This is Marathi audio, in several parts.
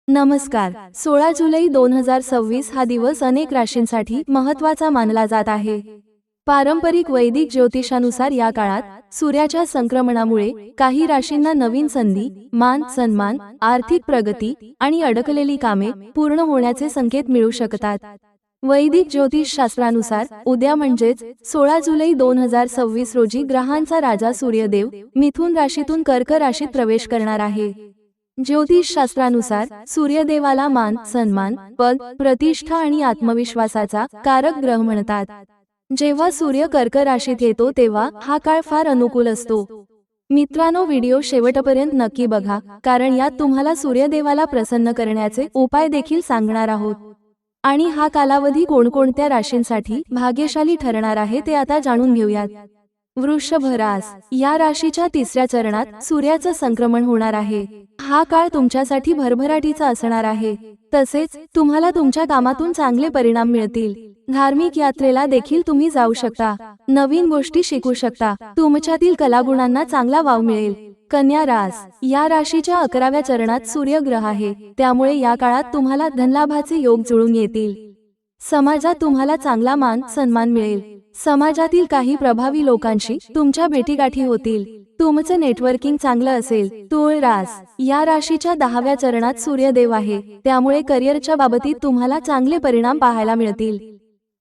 नमस्कार. 16 जुलै 2026 हा दिवस अनेक राशींसाठी महत्त्वाचा मानला जात आहे. पारंपरिक वैदिक ज्योतिषानुसार या काळात सूर्याच्या संक्रमणामुळे काही राशींना नवीन संधी, मान सन्मान, आर्थिक प्रगती आणि अडकलेली कामे पूर्ण होण्याचे संकेत मिळू शकतात. वैदिक ज्योतिष शास्त्रानुसार उद्या म्हणजेच 16 जुलै 2026 रोजी ग्रहांचा राजा सूर्यदेव मिथुन राशीतून कर्क राशीत प्रवेश करणार आहे. ज्योतिष शास्त्रानुसार सूर्यदेवाला मान सन्मान, पद, प्रतिष्ठा आणि आत्मविश्वासाचा कारक ग्रह म्हणतात. जेव्हा सूर्य कर्क राशीत येतो तेव्हा हा काळ फार अनुकूल असतो. मित्रांनो, व्हिडिओ शेवटपर्यंत नक्की बघा, कारण यात तुम्हाला सूर्यदेवाला प्रसन्न करण्याचे उपाय देखील सांगणार आहोत. आणि हा कालावधी कोणकोणत्या राशींसाठी भाग्यशाली ठरणार आहे ते आता जाणून घेऊयात. वृषभ रास या राशीच्या तिसऱ्या चरणात सूर्याचं संक्रमण होणार आहे. हा काळ तुमच्यासाठी भरभराटीचा असणार आहे. तसेच तुम्हाला तुमच्या कामातून चांगले परिणाम मिळतील. धार्मिक यात्रेला देखील तुम्ही जाऊ शकता. नवीन गोष्टी शिकू शकता. तुमच्यातील कलागुणांना चांगला वाव मिळेल. कन्या रास या राशीच्या 11व्या चरणात सूर्य ग्रह आहे, त्यामुळे या काळात तुम्हाला धनलाभाचे योग जुळून येतील. समाजात तुम्हाला चांगला मान सन्मान मिळेल. समाजातील काही प्रभावी लोकांशी तुमच्या भेटीगाठी होतील. तुमचं नेटवर्किंग चांगलं असेल. तुळ रास या राशीच्या 10व्या चरणात सूर्यदेव आहे, त्यामुळे करिअरच्या बाबतीत तुम्हाला चांगले परिणाम पाहायला मिळतील.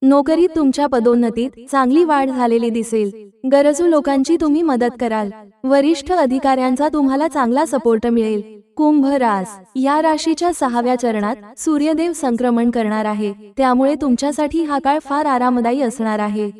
नोकरीत तुमच्या पदोन्नतीत चांगली वाढ झालेली दिसेल. गरजू लोकांची तुम्ही मदत कराल. वरिष्ठ अधिकाऱ्यांचा तुम्हाला चांगला सपोर्ट मिळेल. कुंभ रास या राशीच्या 6व्या चरणात सूर्यदेव संक्रमण करणार आहे, त्यामुळे तुमच्यासाठी हा काळ फार आरामदायी असणार आहे.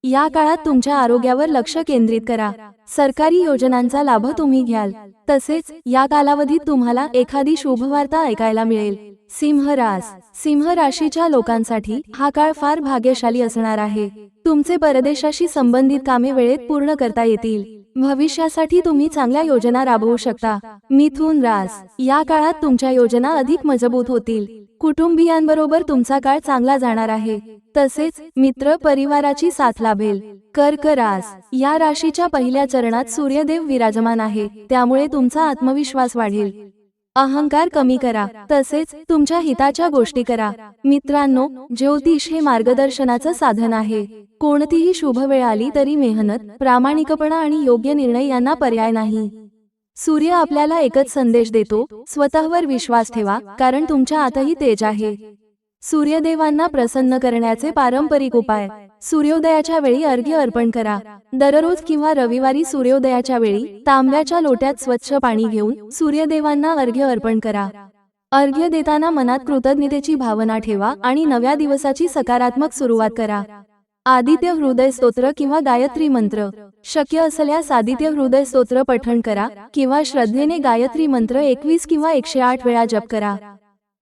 या काळात तुमच्या आरोग्यावर लक्ष केंद्रित करा. सरकारी योजनांचा लाभ तुम्ही घ्याल. तसेच या कालावधीत तुम्हाला एखादी शुभवार्ता ऐकायला मिळेल. सिंह रास सिंह राशीच्या लोकांसाठी हा काळ फार भाग्यशाली असणार आहे. तुमचे परदेशाशी संबंधित कामे वेळेत पूर्ण करता येतील. भविष्यासाठी तुम्ही चांगल्या योजना राबवू शकता. मिथुन रास या काळात तुमच्या योजना अधिक मजबूत होतील. कुटुंबियांबरोबर तुमचा काळ चांगला जाणार आहे. तसेच मित्र परिवाराची साथ लाभेल. कर्क रास या राशीच्या पहिल्या चरणात सूर्यदेव विराजमान आहे, त्यामुळे तुमचा आत्मविश्वास वाढेल. अहंकार कमी करा. तसेच तुमच्या हिताच्या गोष्टी करा. मित्रांनो, ज्योतिष हे मार्गदर्शनाचं साधन आहे. कोणतीही शुभ वेळ आली तरी मेहनत, प्रामाणिकपणा आणि योग्य निर्णय यांना पर्याय नाही. सूर्य आपल्याला एकच संदेश देतो: स्वतःवर विश्वास ठेवा, कारण तुमच्या आतही तेज आहे. सूर्यदेवांना प्रसन्न करण्याचे पारंपरिक उपाय: सूर्योदयाच्या वेळी अर्घ्य अर्पण करा. दररोज किंवा रविवारी सूर्योदयाच्या वेळी तांब्याच्या लोट्यात स्वच्छ पाणी घेऊन सूर्यदेवांना अर्घ्य अर्पण करा. अर्घ्य देताना मनात कृतज्ञतेची भावना ठेवा आणि नव्या दिवसाची सकारात्मक सुरुवात करा. आदित्य हृदय स्तोत्र किंवा गायत्री मंत्र: शक्य असल्यास आदित्य हृदय स्तोत्र पठण करा किंवा श्रद्धेने गायत्री मंत्र 21 किंवा 108 वेळा जप करा.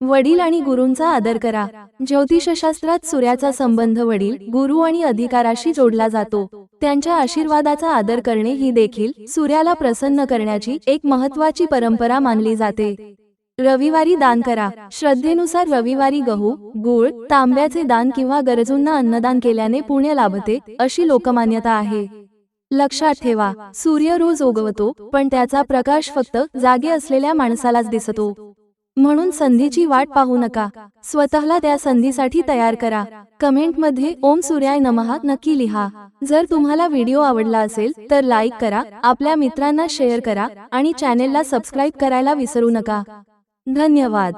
वडील आणि गुरूंचा आदर करा. ज्योतिषशास्त्रात सूर्याचा संबंध वडील, गुरु आणि अधिकाराशी जोडला जातो. त्यांच्या आशीर्वादाचा आदर करणे ही देखील सूर्याला प्रसन्न करण्याची एक महत्त्वाची परंपरा मानली जाते. रविवारी दान करा. श्रद्धेनुसार रविवारी गहू, गूळ, तांब्याचे दान किंवा गरजूंना अन्नदान केल्याने पुण्य लाभते, अशी लोकमान्यता आहे. लक्षात ठेवा, सूर्य रोज उगवतो, पण त्याचा प्रकाश फक्त जागे असलेल्या माणसालाच दिसतो. म्हणून संधीची वाट पाहू नका. स्वतःला त्या संधीसाठी तयार करा. कमेंटमध्ये ओम सूर्याय नमः नक्की लिहा. जर तुम्हाला व्हिडिओ आवडला असेल तर लाईक करा, आपल्या मित्रांना शेअर करा आणि चॅनेलला सबस्क्राईब करायला विसरू नका. धन्यवाद.